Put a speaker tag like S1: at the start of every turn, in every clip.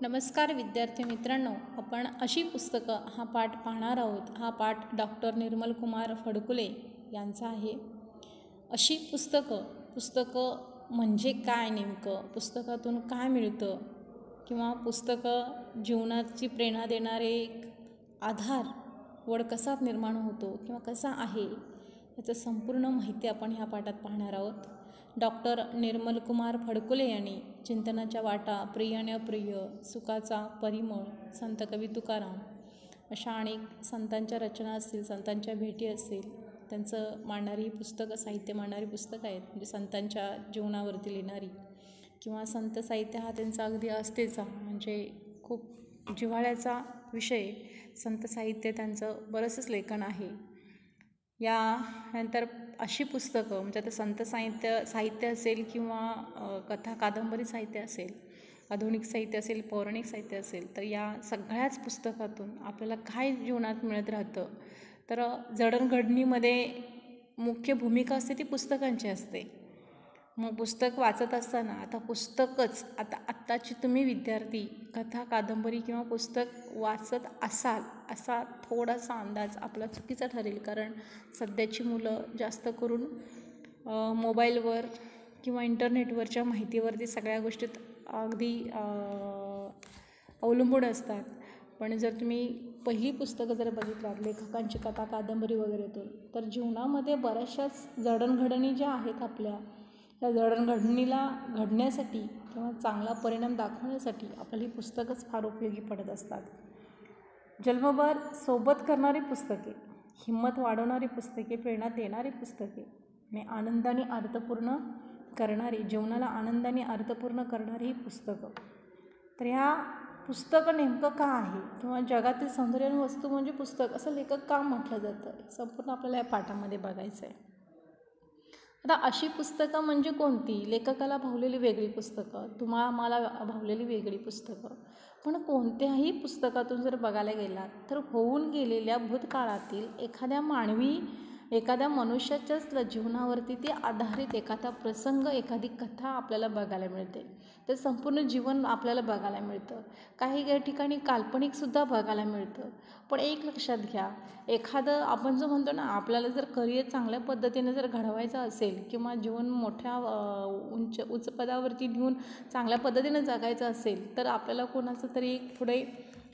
S1: नमस्कार विद्यार्थी मित्रांनो, आपण अशी पुस्तकं हा पाठ पाहणार आहोत. हा पाठ डॉक्टर निर्मलकुमार फडकुले यांचा आहे. अशी पुस्तकं म्हणजे काय नेमकं, पुस्तकातून काय मिळतं किंवा पुस्तकं जीवनाची प्रेरणा देणारे एक आधार वड कसा निर्माण होतो किंवा कसा आहे याचं संपूर्ण माहिती आपण ह्या पाठात पाहणार आहोत. डॉक्टर निर्मलकुमार फडकुले यांनी चिंतनाच्या वाटा, प्रिय आणि अप्रिय, सुखाचा परिमळ, संत कवी तुकाराम अशा अनेक संतांच्या रचना असतील, संतांच्या भेटी असतील, त्यांचं मांडणारी ही पुस्तकं, साहित्य मांडणारी पुस्तकं आहेत. म्हणजे संतांच्या जीवनावरती लिहिणारी किंवा संत साहित्य हा त्यांचा अगदी असतेचा, म्हणजे खूप जिव्हाळ्याचा विषय संत साहित्य, त्यांचं बरंचसं लेखन आहे. यानंतर अशी पुस्तकं म्हणजे आता संत साहित्य असेल किंवा कथा कादंबरी साहित्य असेल, आधुनिक साहित्य असेल, पौराणिक साहित्य असेल, तर या सगळ्याच पुस्तकातून आपल्याला काय जीवनात मिळत राहतं. तर जडणघडणीमध्ये मुख्य भूमिका असते ती पुस्तकांची असते. मग पुस्तक वाचत असताना आत्ताची तुम्ही विद्यार्थी कथा कादंबरी किंवा पुस्तक वाचत असाल असा थोडासा अंदाज आपला चुकीचा ठरेल. कारण सध्याची मुलं जास्त करून मोबाईलवर किंवा इंटरनेटवरच्या माहितीवरती सगळ्या गोष्टीत अगदी अवलंबून असतात. पण जर तुम्ही पहिली पुस्तकं जर बघितलात लेखकांची कथा कादंबरी वगैरेतून, तर जीवनामध्ये बऱ्याचशाच जडणघडणी ज्या आहेत आपल्या, त्या जडणघडणीला घडण्यासाठी किंवा चांगला परिणाम दाखवण्यासाठी आपल्याला ही पुस्तकच फार उपयोगी पडत असतात. जन्मभर सोबत करणारी पुस्तके, हिंमत वाढवणारी पुस्तके, प्रेरणा देणारी पुस्तके आणि आनंदाने अर्थपूर्ण करणारी, जीवनाला आनंदाने अर्थपूर्ण करणारी ही पुस्तकं. तर ह्या पुस्तकं नेमकं का आहे किंवा जगातील सौंदर्य वस्तू म्हणजे पुस्तक असं लेखक का म्हटलं जातं, संपूर्ण आपल्याला या पाठामध्ये बघायचं आहे. आता अशी पुस्तकं म्हणजे कोणती? लेखकाला भावलेली वेगळी पुस्तकं, मला भावलेली वेगळी पुस्तकं. पण कोणत्याही पुस्तकातून जर बघायला गेलात तर होऊन गेलेल्या भूतकाळातील एखाद्या मनुष्याच्याच जीवनावरती ती आधारित एखादा प्रसंग, एखादी कथा आपल्याला बघायला मिळते. तर संपूर्ण जीवन आपल्याला बघायला मिळतं. काही ठिकाणी काल्पनिकसुद्धा बघायला मिळतं. पण एक लक्षात घ्या, एखादं आपण जो म्हणतो ना, आपल्याला जर करिअर चांगल्या पद्धतीने जर घडवायचं असेल किंवा जीवन मोठ्या उच्च पदावरती घेऊन चांगल्या पद्धतीनं जगायचं असेल, तर आपल्याला कोणाचं तरी एक पुढे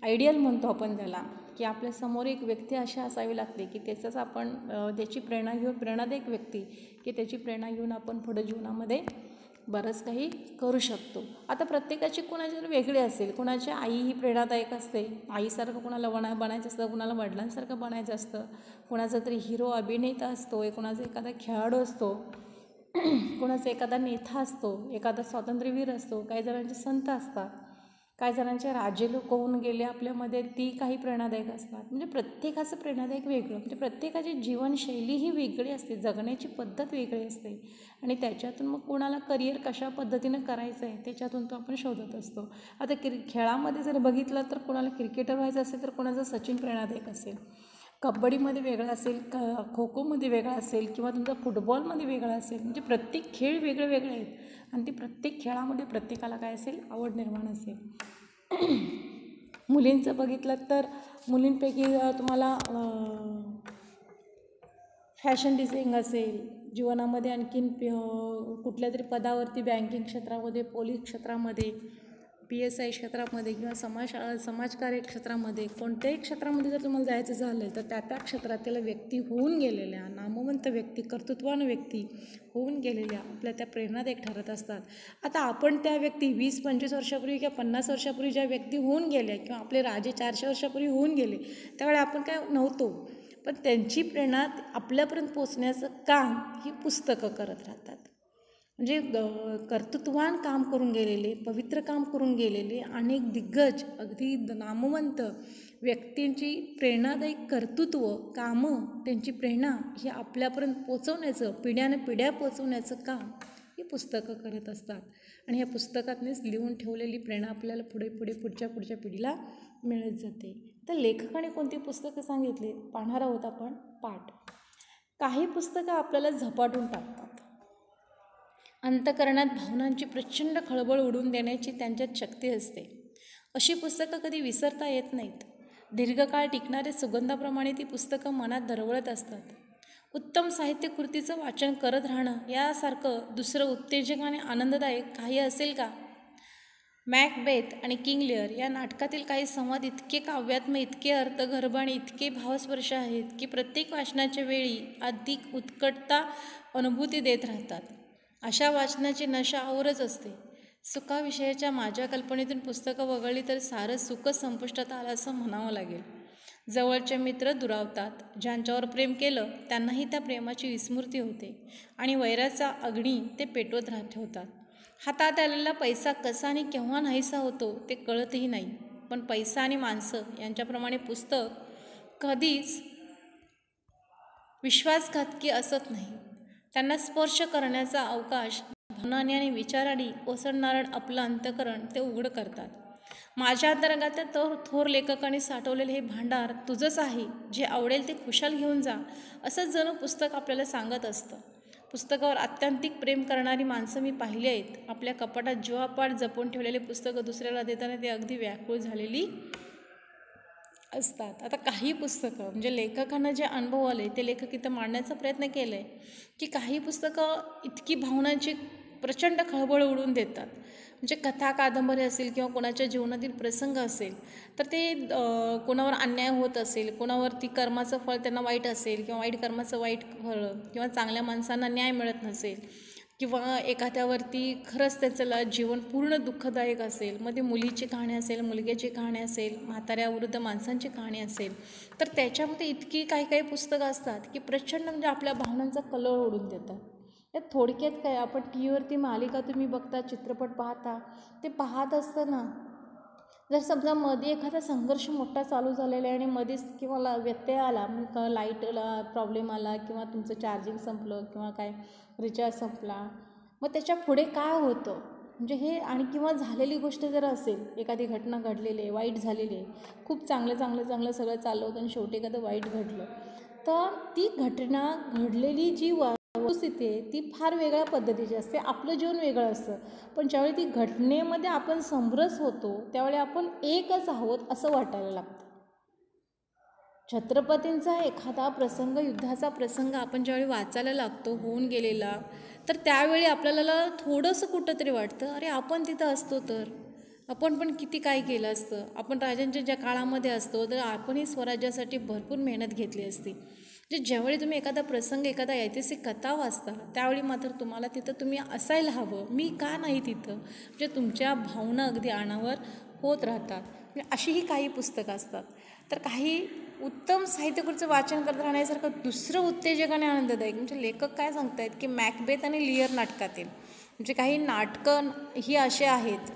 S1: आयडियल म्हणतो आपण त्याला, की आपल्यासमोर एक व्यक्ती अशी असावी लागते की त्याची प्रेरणा घेऊन, प्रेरणादायक व्यक्ती की त्याची प्रेरणा घेऊन आपण पुढे जीवनामध्ये बरंच काही करू शकतो. आता प्रत्येकाची कोणाची वेगळी असेल. कोणाची आई ही प्रेरणादायक असते, आईसारखं कोणाला बनायचं असतं, कोणाला वडिलांसारखं बनायचं असतं, कोणाचा तरी हिरो अभिनेता असतो, कोणाचा एखादा खेळाडू असतो, कोणाचा एखादा नेता असतो, एखादा स्वातंत्र्यवीर असतो, काही जणांचे संत असतात, काही जणांचे राजे लोक होऊन गेले आपल्यामध्ये, ती काही प्रेरणादायक असतात. म्हणजे प्रत्येकाचं प्रेरणादायक वेगळं, म्हणजे प्रत्येकाची जीवनशैली ही वेगळी असते, जगण्याची पद्धत वेगळी असते आणि त्याच्यातून मग कोणाला करिअर कशा पद्धतीनं करायचं आहे त्याच्यातून तो आपण शोधत असतो. आता खेळामध्ये जर बघितलं तर कोणाला क्रिकेटर व्हायचं असेल तर कोणाचं सचिन प्रेरणादायक असेल, कबड्डीमध्ये वेगळं असेल, खो खोमध्ये वेगळा असेल किंवा तुमचा फुटबॉलमध्ये वेगळा असेल. म्हणजे प्रत्येक खेळ वेगळे वेगळे आहेत आणि ती प्रत्येक खेळामध्ये प्रत्येकाला काय असेल, आवड निर्माण असेल. मुलींचं बघितलं तर मुलींपैकी तुम्हाला फॅशन डिझायनिंग असेल, जीवनामध्ये आणखीन कुठल्या तरी पदावरती बँकिंग क्षेत्रामध्ये, पोलीस क्षेत्रामध्ये, PSI क्षेत्रामध्ये किंवा समाजकार्य क्षेत्रामध्ये, कोणत्याही क्षेत्रामध्ये जर तुम्हाला जायचं झालं तर त्या क्षेत्रातील व्यक्ती होऊन गेलेल्या, नामवंत व्यक्ती, कर्तृत्वान व्यक्ती होऊन गेलेल्या आपल्या त्या प्रेरणादायक ठरत असतात. आता आपण त्या व्यक्ती 20-25 वर्षापूर्वी किंवा 50 वर्षापूर्वी ज्या व्यक्ती होऊन गेल्या किंवा आपले राजे 400 वर्षापूर्वी होऊन गेले, त्यावेळी आपण काय नव्हतो, पण त्यांची प्रेरणा आपल्यापर्यंत पोचण्याचं काम ही पुस्तकं करत राहतात. म्हणजे कर्तृत्वान काम करून गेलेले, पवित्र काम करून गेलेले अनेक दिग्गज, अगदी नामवंत व्यक्तींची प्रेरणादायी कर्तृत्व, कामं, त्यांची प्रेरणा ही आपल्यापर्यंत पोचवण्याचं, पिढ्या पोचवण्याचं काम ही पुस्तकं करत असतात. आणि ह्या पुस्तकातनीच लिहून ठेवलेली प्रेरणा आपल्याला पुढच्या पिढीला मिळत जाते. तर लेखकाने कोणती पुस्तकं सांगितली पाहणार आहोत आपण पाठ. काही पुस्तकं आपल्याला झपाटून टाकतात, अंतःकरणात भावनांची प्रचंड खळबळ उडून देण्याची त्यांच्यात शक्ती असते. अशी पुस्तकं कधी विसरता येत नाहीत. दीर्घकाळ टिकणारे सुगंधाप्रमाणे ती पुस्तकं मनात दरवळत असतात. उत्तम साहित्यकृतीचं वाचन करत राहणं यासारखं दुसरं उत्तेजक आणि आनंददायक काही असेल का? मॅकबेथ आणि किंग लिअर या नाटकातील काही संवाद इतके काव्यात्मक, इतके अर्थगर्भ आणि इतके भावस्पर्श आहेत की प्रत्येक वाचनाच्या वेळी अधिक उत्कटता अनुभूती देत राहतात. अशा वाचनाची नशा औरच असते. सुखाविषयाच्या माझ्या कल्पनेतून पुस्तकं वगळली तर सारं सुख संपुष्टात आलं असं म्हणावं लागेल. जवळचे मित्र दुरावतात. ज्यांच्यावर प्रेम केलं त्यांनाही त्या प्रेमाची विस्मृती होते आणि वैराचा अग्नी ते पेटवत ठेवतात. हातात आलेला पैसा कसा आणि केव्हा नाहीसा होतो ते कळतही नाही. पण पैसा आणि माणसं यांच्याप्रमाणे पुस्तक कधीच विश्वासघातकी असत नाही. त्यांना स्पर्श करण्याचा अवकाश भावनांनी आणि विचारांनी ओसरणारं आपलं अंतःकरण ते उघड करतात. माझ्या अंतरंगात थोर लेखकांनी साठवलेले हे भांडार तुझंच आहे, जे आवडेल ते खुशाल घेऊन जा, असंच जणू पुस्तक आपल्याला सांगत असतं. पुस्तकावर आत्यंतिक प्रेम करणारी माणसं मी पाहिली आहेत. आपल्या कपाटात जीवापाड जपून ठेवलेले पुस्तकं दुसऱ्याला देताना ते अगदी व्याकुळ झालेली असतात. आता काही पुस्तकं म्हणजे लेखकांना जे अनुभव आले ते लेखक इथं मांडण्याचा प्रयत्न केला आहे की काही पुस्तकं इतकी भावनांची प्रचंड खळबळ उडवून देतात. म्हणजे कथा कादंबरी असेल किंवा कोणाच्या जीवनातील प्रसंग असेल तर ते कोणावर अन्याय होत असेल, कोणावरती कर्माचं फळ त्यांना वाईट असेल किंवा वाईट कर्माचं वाईट फळ किंवा चांगल्या माणसांना न्याय मिळत नसेल किंवा एखाद्यावरती खरंच त्याचं जीवन पूर्ण दुःखदायक असेल, मग ती मुलीची कहाणी असेल, मुलग्याची कहाणी असेल, म्हाताऱ्यावृद्ध माणसांची कहाणी असेल, तर त्याच्यामध्ये इतकी काही काही पुस्तकं असतात की प्रचंड म्हणजे आपल्या भावनांचा कल्लोळ उडून देतात. या थोडक्यात काय, आपण टी व्हीवरती मालिका तुम्ही बघता, चित्रपट पाहता, ते पाहत असताना जर समजा मध्ये एखादा संघर्ष मोठा चालू झालेला आहे आणि मध्येच किंवा व्यत्यय आला, लाईटला प्रॉब्लेम आला किंवा तुमचं चार्जिंग संपलं किंवा काय रिचार्ज संपला, मग त्याच्या पुढे काय होतं म्हणजे हे आणि किंवा झालेली गोष्ट जर असेल, एखादी घटना घडलेली आहे, वाईट झालेली आहे, खूप चांगलं सगळं चाललं होतं आणि शेवटी एखादं वाईट घडलं, तर ती घटना घडलेली जी वस्तुस्थिती आहे ती फार वेगळ्या पद्धतीची असते. आपलं जीवन वेगळं असतं, पण ज्यावेळी ती घटनेमध्ये आपण समरस होतो त्यावेळी आपण एकच आहोत असं वाटायला लागतं. छत्रपतींचा एखादा प्रसंग, युद्धाचा प्रसंग आपण ज्यावेळी वाचायला लागतो होऊन गेलेला, तर त्यावेळी आपल्याला थोडंसं कुठंतरी वाटतं, अरे आपण तिथं असतो तर आपण पण किती काय केलं असतं. आपण राजांच्या ज्या काळामध्ये असतो तर आपणही स्वराज्यासाठी भरपूर मेहनत घेतली असती. म्हणजे ज्यावेळी तुम्ही एखादा प्रसंग, एखादा ऐतिहासिक कथा वाचता त्यावेळी मात्र तुम्हाला तिथं तुम्ही असायला हवं, मी का नाही तिथं, म्हणजे तुमच्या भावना अगदी अनावर होत राहतात. म्हणजे अशीही काही पुस्तकं असतात. तर काही उत्तम साहित्यकृतीचं वाचन करत राहण्यासारखं दुसरं उत्तेजक आणि आनंददायक म्हणजे लेखक काय सांगत आहेत की मॅकबेथ आणि लिअर नाटकातील म्हणजे काही नाटकं ही असे आहेत,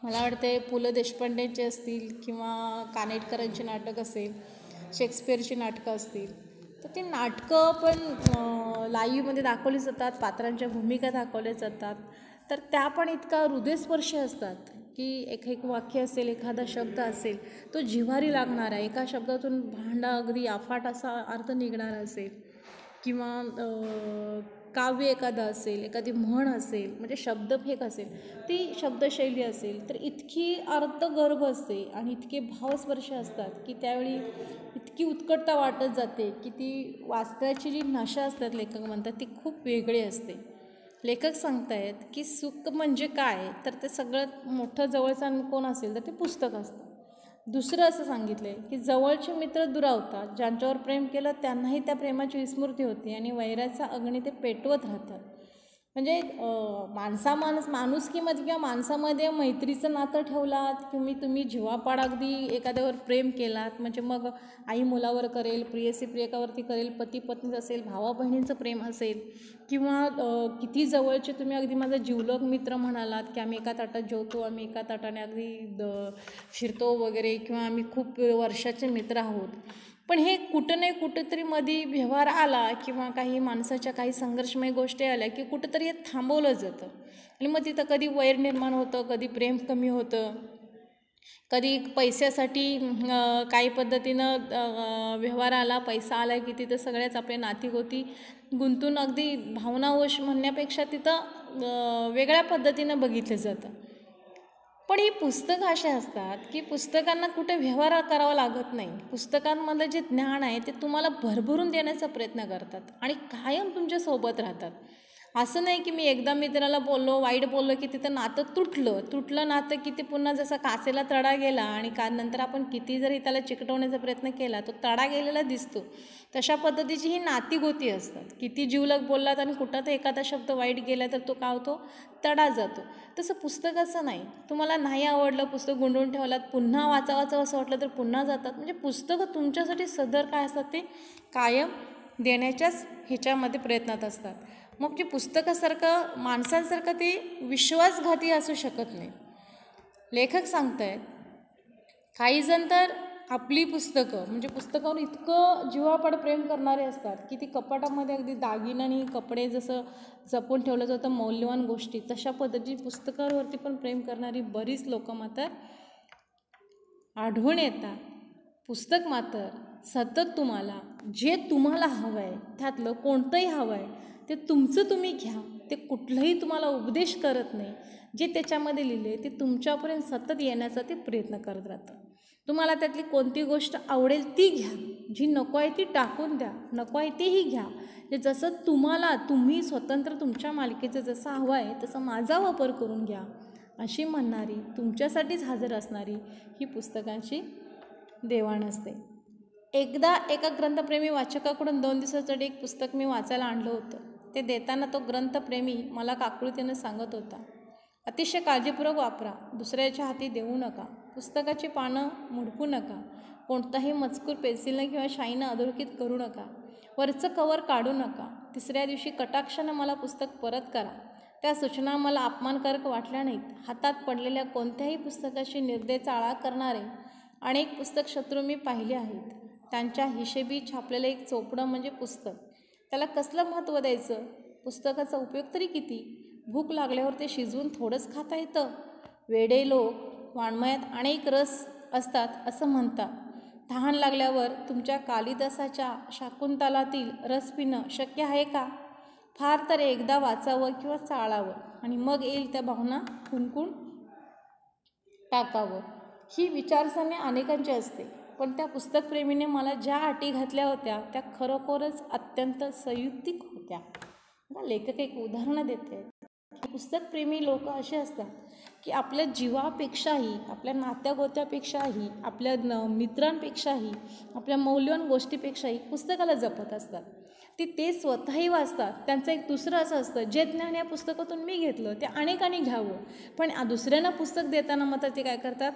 S1: मला वाटते पु ल देशपांडेंचे असतील किंवा कानेटकरांची नाटक असेल, शेक्सपिअरची नाटकं असतील, तर ती नाटकं पण लाईव्हमध्ये दाखवली जातात, पात्रांच्या भूमिका दाखवल्या जातात, तर त्या पण इतका हृदयस्पर्शी असतात की एक वाक्य असेल, एखादा शब्द असेल, तो जिव्हारी लागणारा, एका शब्दातून भांडा अगदी अफाट असा अर्थ निघणारा असेल किंवा काव्य एखादं असेल, एखादी म्हण असेल, म्हणजे शब्दफेक असेल, ती शब्दशैली असेल, तर इतकी अर्थगर्भ असते आणि इतके भावस्पर्श असतात की त्यावेळी इतकी उत्कटता वाटत जाते की ती वाचण्याची जी नशा असतात लेखक म्हणतात ती खूप वेगळी असते. लेखक सांगतायत की सुख म्हणजे काय, तर ते सगळ्यात मोठं जवळचं कोण असेल तर ते पुस्तक असतं. दुसरं असं सांगितलं आहे की जवळचे मित्र दुरावतात, ज्यांच्यावर प्रेम केलं त्यांनाही त्या प्रेमाची विस्मृती होते आणि वैराचा अग्नी ते पेटवत राहतात. म्हणजे माणुसकीमध्ये किंवा माणसामध्ये मैत्रीचं नातं ठेवलात किंवा तुम्ही जीवापाड अगदी एखाद्यावर प्रेम केलात, म्हणजे मग आई मुलावर करेल, प्रियसी प्रियकावरती करेल, पती पत्नीचं असेल, भावा बहिणींचं प्रेम असेल किंवा किती जवळचे तुम्ही अगदी माझा जिवलग मित्र म्हणालात की आम्ही एका ताटात जेवतो, आम्ही एका ताटाने अगदी फिरतो वगैरे किंवा आम्ही खूप वर्षाचे मित्र आहोत, पण हे कुठं नाही कुठंतरी मध्ये व्यवहार आला किंवा काही माणसाच्या काही संघर्षमय गोष्टी आल्या की कुठंतरी हे थांबवलं जातं आणि मग तिथं कधी वैर निर्माण होतं, कधी प्रेम कमी होतं, कधी पैशासाठी काही पद्धतीनं व्यवहार आला, पैसा आला की तिथं सगळ्याच आपल्या नातीगोती गुंतून अगदी भावनावश म्हणण्यापेक्षा तिथं वेगळ्या पद्धतीनं बघितलं जातं. पण ही पुस्तकं अशी असतात की पुस्तकांना कुठे व्यवहार करावा लागत नाही. पुस्तकांमधलं जे ज्ञान आहे ते तुम्हाला भरभरून देण्याचा प्रयत्न करतात आणि कायम तुमच्यासोबत राहतात. असं नाही की मी एकदा मित्राला बोललो, वाईट बोललो की तिथं नातं तुटलं नातं की ते पुन्हा जसं कासेला तडा गेला आणि नंतर आपण किती जरी त्याला चिकटवण्याचा प्रयत्न केला तो तडा गेलेला दिसतो. तशा पद्धतीची ही नातीगोती असतात. किती जीवलग बोललात आणि कुठं तर एखादा शब्द वाईट गेला तर तो काय होतो, तडा जातो. तसं पुस्तकाचं नाही. तुम्हाला नाही आवडलं, पुस्तक गुंडवून ठेवलात, पुन्हा वाचावाचं असं वाटलं तर पुन्हा जातात. म्हणजे पुस्तकं तुमच्यासाठी सदर काय असतात ते कायम देण्याच्याच ह्याच्यामध्ये प्रयत्नात असतात. मग जे पुस्तकासारखं माणसांसारखं ते विश्वासघाती असू शकत नाही. लेखक सांगत आहेत काही जण तर आपली पुस्तकं म्हणजे पुस्तकावर इतकं जीवापाड प्रेम करणारे असतात की ती कपाटामध्ये अगदी दागिन्यानी कपडे जसं जपून ठेवलं जातं मौल्यवान गोष्टी, तशा पद्धतीची पुस्तकावरती पण प्रेम करणारी बरीच लोकं मात्र आढळून येतात. पुस्तक मात्र सतत तुम्हाला जे तुम्हाला हवं आहे त्यातलं कोणतंही हवं आहे ते तुमचं तुम्ही घ्या. ते कुठलंही तुम्हाला उपदेश करत नाही. जे त्याच्यामध्ये लिहिले ते तुमच्यापर्यंत सतत येण्याचा ते प्रयत्न करत राहतं. तुम्हाला त्यातली कोणती गोष्ट आवडेल ती घ्या, जी नको आहे ती टाकून द्या, नको आहे तेही घ्या. जे जसं तुम्ही स्वतंत्र तुमच्या मालकीचं जसं हवं आहे तसं माझा वापर करून घ्या अशी म्हणणारी, तुमच्यासाठीच हजर असणारी ही पुस्तकांची देवाण असते. एकदा एका ग्रंथप्रेमी वाचकाकडून 2 दिवसासाठी एक पुस्तक मी वाचायला आणलं होतं. ते देताना तो ग्रंथप्रेमी मला काकुळतीनं सांगत होता, अतिशय काळजीपूर्वक वापरा, दुसऱ्याच्या हाती देऊ नका, पुस्तकाची पानं मुडकू नका, कोणताही मजकूर पेन्सिलनं किंवा शाईनं अधोरेखित करू नका, वरचं कवर काढू नका, तिसऱ्या दिवशी कटाक्षानं मला पुस्तक परत करा. त्या सूचना मला अपमानकारक वाटल्या नाहीत. हातात पडलेल्या कोणत्याही पुस्तकाशी निर्दयचा आळा करणारे अनेक पुस्तक शत्रू मी पाहिले आहेत. त्यांच्या हिशेबी छापलेलं एक चोपडं म्हणजे पुस्तक. त्याला कसलं महत्त्व द्यायचं? पुस्तकाचा उपयोग तरी किती? भूक लागल्यावर ते शिजवून थोडंच खाता येतं. वेडे लोक वाङ्मयात अनेक रस असतात असं म्हणतात. तहान लागल्यावर तुमच्या कालिदासाच्या शाकुंतलातील रस पिणं शक्य आहे का? फार तर एकदा वाचावं किंवा चाळावं आणि मग येईल त्या भावना खुणकून टाकावं. ही विचारसरणी अनेकांची असते, पण त्या पुस्तकप्रेमीने मला ज्या अटी घातल्या होत्या त्या खरोखरच अत्यंत संयुक्तिक होत्या. लेखक एक उदाहरण देते. पुस्तकप्रेमी लोक असे असतात की आपल्या जीवापेक्षाही, आपल्या नात्यागोत्यापेक्षाही, आपल्या मित्रांपेक्षाही, आपल्या मौल्यवान गोष्टीपेक्षाही पुस्तकाला जपत असतात. ते स्वतःही वाचतात. त्यांचं एक दुसरं असं असतं, जे ज्ञान या पुस्तकातून मी घेतलं ते अनेकांनी घ्यावं. पण दुसऱ्यांना पुस्तक देताना मात्र ते काय करतात,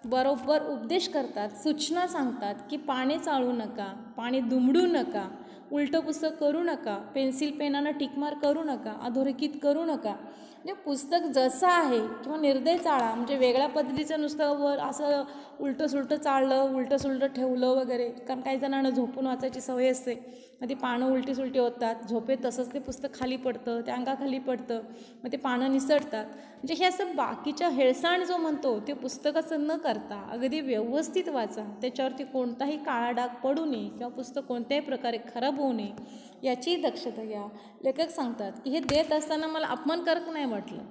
S1: बरोबर उपदेश करतात, सूचना सांगतात की पाणी चाळू नका, पाणी दुमडू नका, उलटं पुस्तक करू नका, पेन्सिल पेनानं टिकमार करू नका, अधोरेखित करू नका. म्हणजे पुस्तक जसं आहे किंवा निर्दय चाळा, म्हणजे वेगळ्या पद्धतीचं नुसतं वर असं उलटं सुलटं चाळलं, उलटं सुलटं ठेवलं वगैरे. कारण काही जणांना झोपून वाचायची सवय असते, मग ती पानं उलटी सुलटी होतात, झोपेत तसंच ते पुस्तक खाली पडतं, ते अंगाखाली पडतं, मग ते पानं निसटतात. म्हणजे हे असं बाकीच्या हेळसाण जो म्हणतो ते पुस्तकाचं न करता अगदी व्यवस्थित वाचा. त्याच्यावरती कोणताही काळा डाग पडू नये किंवा पुस्तक कोणत्याही प्रकारे खराब होऊ नये याची दक्षता घ्या. लेखक सांगतात की हे देत असताना मला अपमानकारक नाही वाटलं,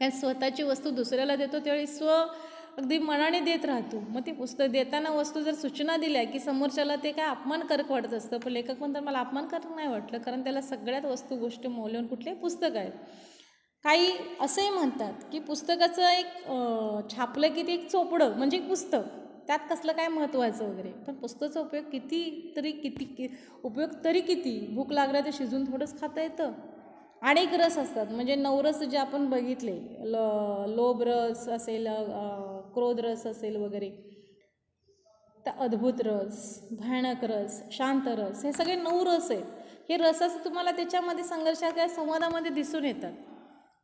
S1: कारण स्वतःची वस्तू दुसऱ्याला देतो त्यावेळी अगदी मनाने देत राहतो. मग ती पुस्तक देताना वस्तू जर सूचना दिल्या की समोरच्याला ते काय अपमानकारक वाटत असतं, पण लेखक म्हणतात मला अपमानकारक नाही वाटलं, कारण त्याला सगळ्यात वस्तू गोष्टी मौल्यवान कुठले पुस्तक आहेत. काही असंही म्हणतात की पुस्तकाचं एक छापलं की ते एक चोपडं म्हणजे एक पुस्तक, त्यात कसलं काय महत्त्वाचं वगैरे, पण पुस्तकाचा उपयोग किती. भूक लागल्या तर शिजून थोडंच खाता येतं. अनेक रस असतात, म्हणजे 9 रस जे आपण बघितले, लोभ रस असेल, क्रोध रस असेल वगैरे, तर अद्भुत रस, भयानक रस, शांत रस, हे सगळे 9 रस आहेत. हे रसाचं तुम्हाला त्याच्यामध्ये संघर्षाच्या संवादामध्ये दिसून येतात.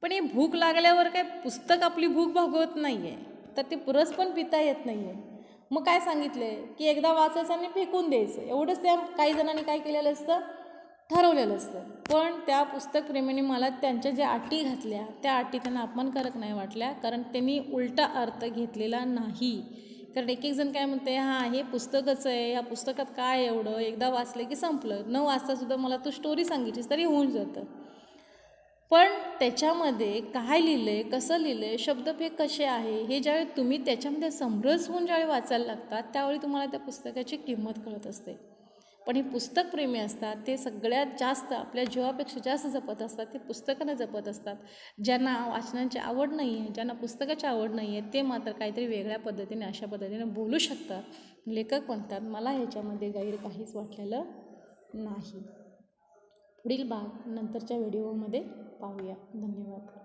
S1: पण हे भूक लागल्यावर काय पुस्तक आपली भूक भागवत नाही आहे, तर ते रस पण पिता येत नाही आहे. मग काय सांगितलं आहे की एकदा वाचायचं आणि फेकून द्यायचं, एवढंच त्या काही जणांनी काय केलेलं असतं, ठरवलेलं असतं. पण त्या पुस्तकप्रेमीने मला त्यांच्या ज्या अटी घातल्या त्या अटी त्यांना अपमानकारक नाही वाटल्या, कारण त्यांनी उलटा अर्थ घेतलेला नाही. कारण एक जण काय म्हणते, हां हे पुस्तकच आहे, ह्या पुस्तकात काय एवढं, एकदा वाचलं की संपलं, न वाचतासुद्धा मला तू स्टोरी सांगितलीस तरी होऊन जातं. पण त्याच्यामध्ये काय लिहिलं आहे, कसं लिहिलं आहे, शब्दफेक कसे आहे, हे ज्यावेळी तुम्ही त्याच्यामध्ये समरस होऊन ज्यावेळी वाचायला लागतात त्यावेळी तुम्हाला त्या पुस्तकाची किंमत कळत असते. पण हे पुस्तकप्रेमी असतात ते सगळ्यात जास्त आपल्या जीवापेक्षा जास्त जपत असतात, ते पुस्तकांना जपत असतात. ज्यांना वाचनाची आवड नाही आहे, ज्यांना पुस्तकाची आवड नाही आहे, ते मात्र काहीतरी वेगळ्या पद्धतीने अशा पद्धतीने बोलू शकतात. लेखक म्हणतात मला ह्याच्यामध्ये गैर काहीच वाटलेलं नाही. पुढील भाग नंतरच्या व्हिडिओमध्ये पाहूया. धन्यवाद.